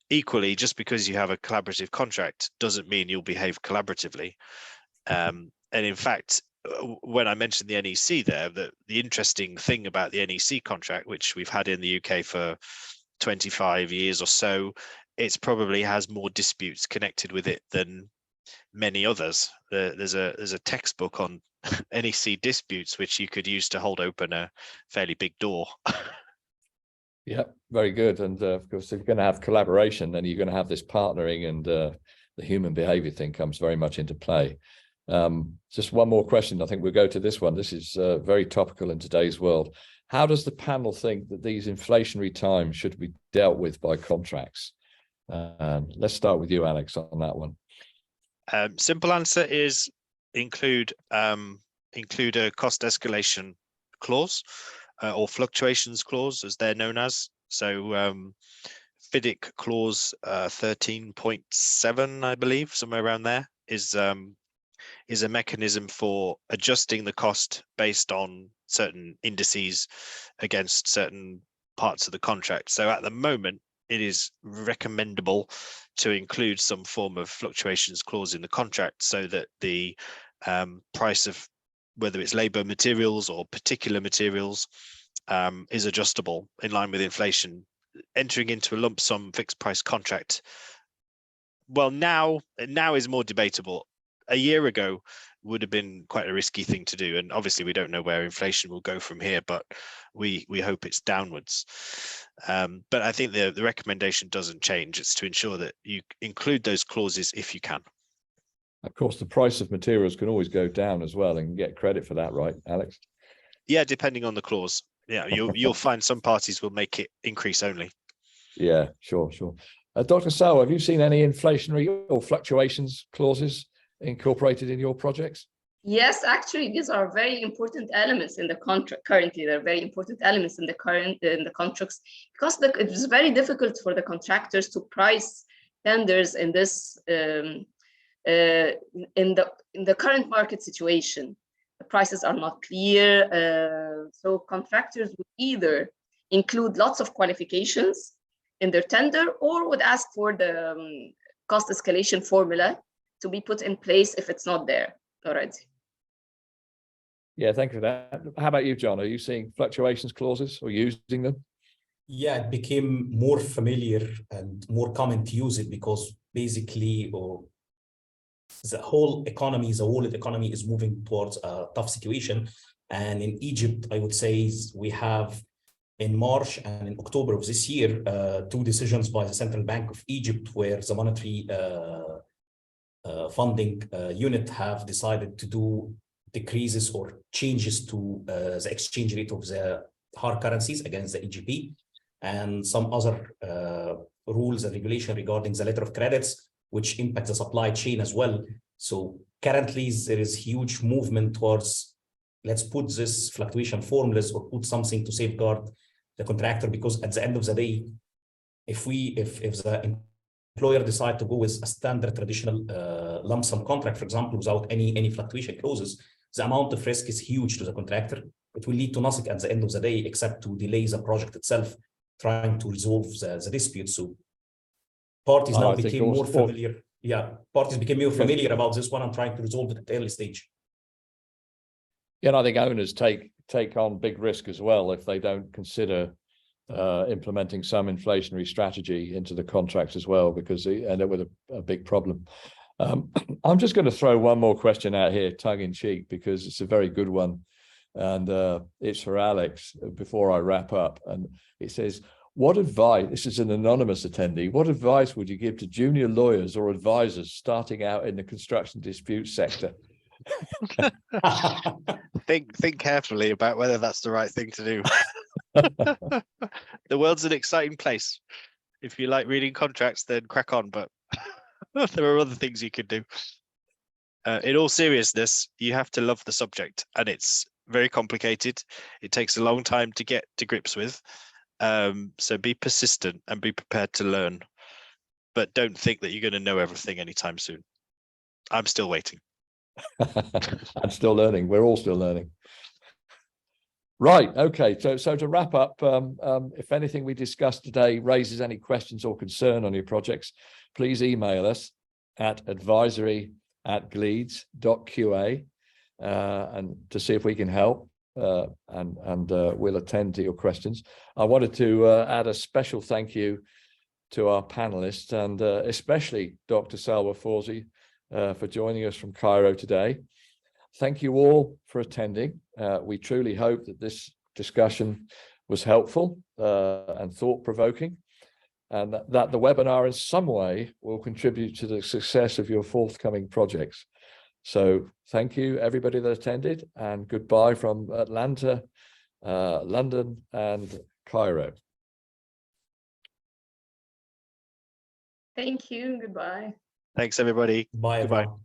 equally, just because you have a collaborative contract doesn't mean you'll behave collaboratively. And in fact, when I mentioned the NEC there, the interesting thing about the NEC contract, which we've had in the UK for 25 years or so, it probably has more disputes connected with it than many others. There's a textbook on NEC disputes, which you could use to hold open a fairly big door. Yeah, very good. And of course, if you're going to have collaboration, then you're going to have this partnering, and the human behavior thing comes very much into play. Just one more question. I think we'll go to this one. This is very topical in today's world. How does the panel think that these inflationary times should be dealt with by contracts? Let's start with you, Alex, on that one. Simple answer is include a cost escalation clause, or fluctuations clause, as they're known as. So FIDIC clause 13.7, I believe, somewhere around there, is a mechanism for adjusting the cost based on certain indices against certain parts of the contract. So at the moment, it is recommendable to include some form of fluctuations clause in the contract, so that the price of whether it's labor, materials, or particular materials is adjustable in line with inflation. Entering into a lump sum fixed price contract, well, now is more debatable. A year ago would have been quite a risky thing to do, and obviously we don't know where inflation will go from here, but we hope it's downwards. But I think the recommendation doesn't change. It's to ensure that you include those clauses if you can. Of course, the price of materials can always go down as well, and get credit for that, right, Alex? Yeah, depending on the clause. Yeah, you'll find some parties will make it increase only. Yeah, sure. Dr. Sal, have you seen any inflationary or fluctuations clauses incorporated in your projects? Yes, actually, these are very important elements in the contract. Currently, they're very important elements in the contracts, because it's very difficult for the contractors to price tenders in this in the current market situation. The prices are not clear, so contractors would either include lots of qualifications in their tender, or would ask for the cost escalation formula to be put in place if it's not there already. Yeah, thank you for that. How about you, John? Are you seeing fluctuations clauses or using them? Yeah, it became more familiar and more common to use it, because basically the whole economy, the world economy is moving towards a tough situation. And in Egypt, I would say we have in March and in October of this year, 2 decisions by the Central Bank of Egypt, where the monetary funding unit have decided to do decreases or changes to the exchange rate of the hard currencies against the EGP, and some other rules and regulation regarding the letter of credits, which impact the supply chain as well. So currently there is huge movement towards, let's put this fluctuation formulas or put something to safeguard the contractor, because at the end of the day, if the employer decide to go with a standard traditional lump sum contract, for example, without any fluctuation clauses, the amount of risk is huge to the contractor. It will lead to nothing at the end of the day except to delay the project itself, trying to resolve the dispute. So parties now became more familiar. Yeah, parties became more familiar about this one and trying to resolve it at the early stage. Yeah, and I think owners take on big risk as well if they don't consider implementing some inflationary strategy into the contracts as well, because they end up with a big problem. I'm just going to throw one more question out here, tongue in cheek, because it's a very good one. And it's for Alex before I wrap up. And it says, what advice, this is an anonymous attendee, what advice would you give to junior lawyers or advisors starting out in the construction dispute sector? Think carefully about whether that's the right thing to do. The world's an exciting place. If you like reading contracts, then crack on, but there are other things you could do. In all seriousness, you have to love the subject, and it's very complicated. It takes a long time to get to grips with. So be persistent and be prepared to learn, but don't think that you're going to know everything anytime soon. I'm still waiting. I'm still learning. We're all still learning. Right. Okay. So to wrap up, if anything we discussed today raises any questions or concern on your projects, please email us at advisory@gleeds.qa and to see if we can help. And we'll attend to your questions. I wanted to add a special thank you to our panelists, and especially Dr. Salwa Fawzi for joining us from Cairo today. Thank you all for attending. We truly hope that this discussion was helpful and thought-provoking, and that the webinar in some way will contribute to the success of your forthcoming projects. So thank you, everybody that attended, and goodbye from Atlanta, London, and Cairo. Thank you. Goodbye. Thanks, everybody. Bye, Goodbye. everyone.